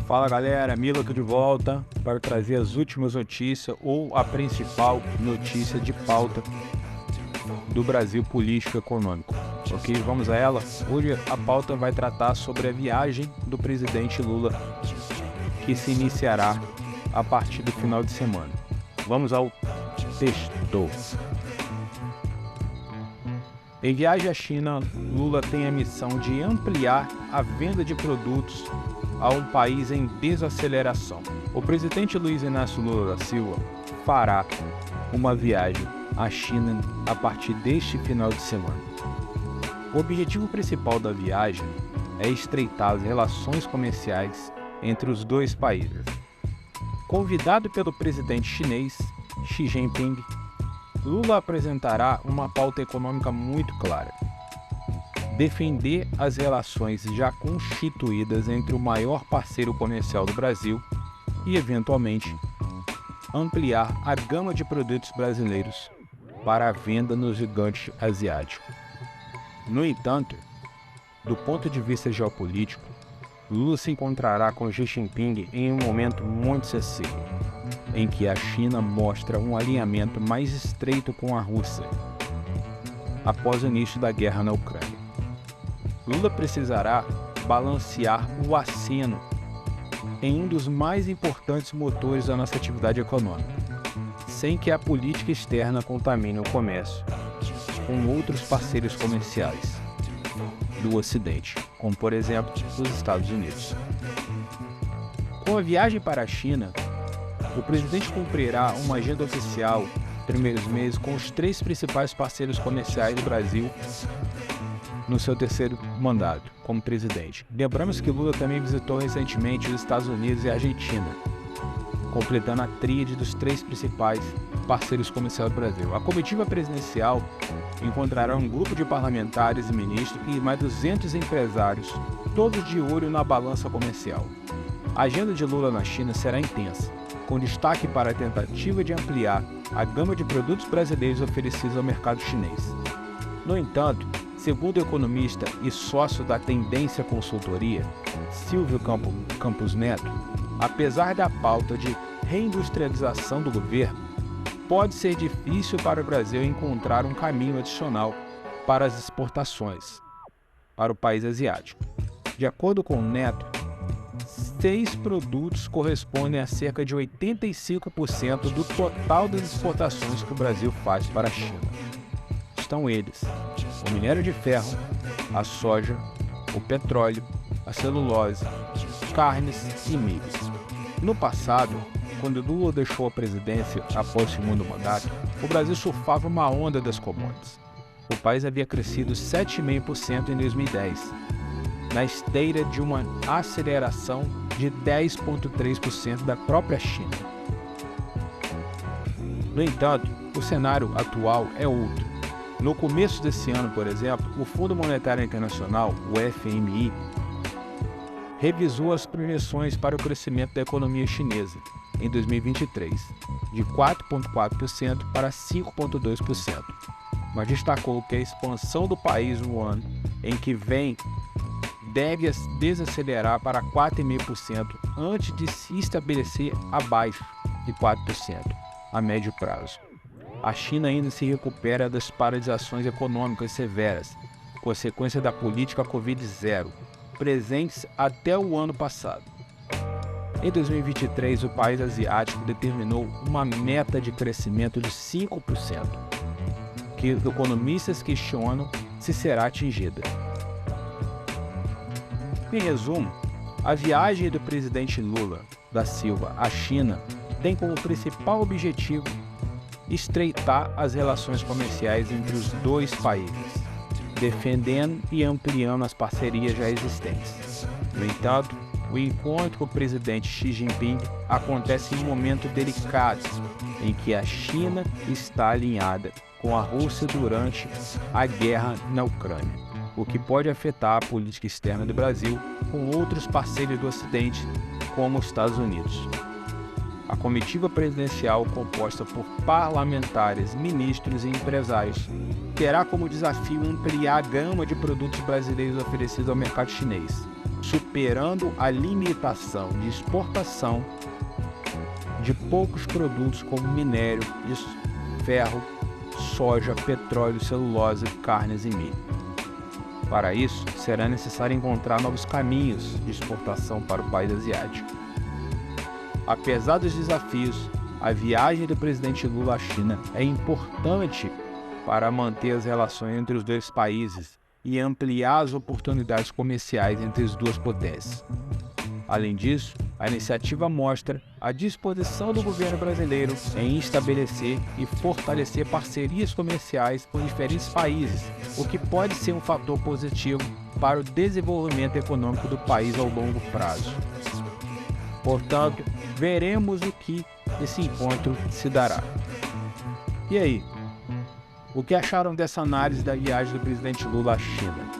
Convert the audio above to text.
Fala galera, Milo aqui de volta para trazer as últimas notícias ou a principal notícia de pauta do Brasil político-econômico. Ok, vamos a ela? Hoje a pauta vai tratar sobre a viagem do presidente Lula que se iniciará a partir do final de semana. Vamos ao texto. Em viagem à China, Lula tem a missão de ampliar a venda de produtos a um país em desaceleração. O presidente Luiz Inácio Lula da Silva fará uma viagem à China a partir deste final de semana. O objetivo principal da viagem é estreitar as relações comerciais entre os dois países. Convidado pelo presidente chinês Xi Jinping, Lula apresentará uma pauta econômica muito clara: defender as relações já constituídas entre o maior parceiro comercial do Brasil e, eventualmente, ampliar a gama de produtos brasileiros para a venda no gigante asiático. No entanto, do ponto de vista geopolítico, Lula se encontrará com Xi Jinping em um momento muito sensível, em que a China mostra um alinhamento mais estreito com a Rússia após o início da guerra na Ucrânia. Lula precisará balancear o aceno em um dos mais importantes motores da nossa atividade econômica, sem que a política externa contamine o comércio com outros parceiros comerciais do Ocidente, como por exemplo os Estados Unidos. Com a viagem para a China, o presidente cumprirá uma agenda oficial nos primeiros meses com os três principais parceiros comerciais do Brasil no seu terceiro mandato como presidente. Lembramos que Lula também visitou recentemente os Estados Unidos e a Argentina, completando a tríade dos três principais parceiros comerciais do Brasil. A comitiva presidencial encontrará um grupo de parlamentares e ministros e mais 200 empresários, todos de olho na balança comercial. A agenda de Lula na China será intensa, com destaque para a tentativa de ampliar a gama de produtos brasileiros oferecidos ao mercado chinês. No entanto, segundo o economista e sócio da Tendência Consultoria, Silvio Campos Neto, apesar da pauta de reindustrialização do governo, pode ser difícil para o Brasil encontrar um caminho adicional para as exportações para o país asiático. De acordo com Neto, 6 produtos correspondem a cerca de 85% do total das exportações que o Brasil faz para a China. Estão eles: o minério de ferro, a soja, o petróleo, a celulose, carnes e milho. No passado, quando Lula deixou a presidência após o segundo mandato, o Brasil surfava uma onda das commodities. O país havia crescido 7,5% em 2010, na esteira de uma aceleração de 10,3% da própria China. No entanto, o cenário atual é outro. No começo desse ano, por exemplo, o Fundo Monetário Internacional, o FMI, revisou as projeções para o crescimento da economia chinesa em 2023, de 4,4% para 5,2%, mas destacou que a expansão do país no ano em que vem deve desacelerar para 4,5% antes de se estabelecer abaixo de 4% a médio prazo. A China ainda se recupera das paralisações econômicas severas, consequência da política Covid-0, presentes até o ano passado. Em 2023, o país asiático determinou uma meta de crescimento de 5%, que os economistas questionam se será atingida. Em resumo, a viagem do presidente Lula da Silva à China tem como principal objetivo estreitar as relações comerciais entre os dois países, defendendo e ampliando as parcerias já existentes. No entanto, o encontro com o presidente Xi Jinping acontece em um momento delicado, em que a China está alinhada com a Rússia durante a guerra na Ucrânia, o que pode afetar a política externa do Brasil com outros parceiros do Ocidente, como os Estados Unidos. A comitiva presidencial, composta por parlamentares, ministros e empresários, terá como desafio ampliar a gama de produtos brasileiros oferecidos ao mercado chinês, superando a limitação de exportação de poucos produtos como minério de ferro, soja, petróleo, celulose, carnes e milho. Para isso, será necessário encontrar novos caminhos de exportação para o país asiático. Apesar dos desafios, a viagem do presidente Lula à China é importante para manter as relações entre os dois países e ampliar as oportunidades comerciais entre as duas potências. Além disso, a iniciativa mostra a disposição do governo brasileiro em estabelecer e fortalecer parcerias comerciais com diferentes países, o que pode ser um fator positivo para o desenvolvimento econômico do país ao longo prazo. Portanto, veremos o que esse encontro se dará. E aí? O que acharam dessa análise da viagem do presidente Lula à China?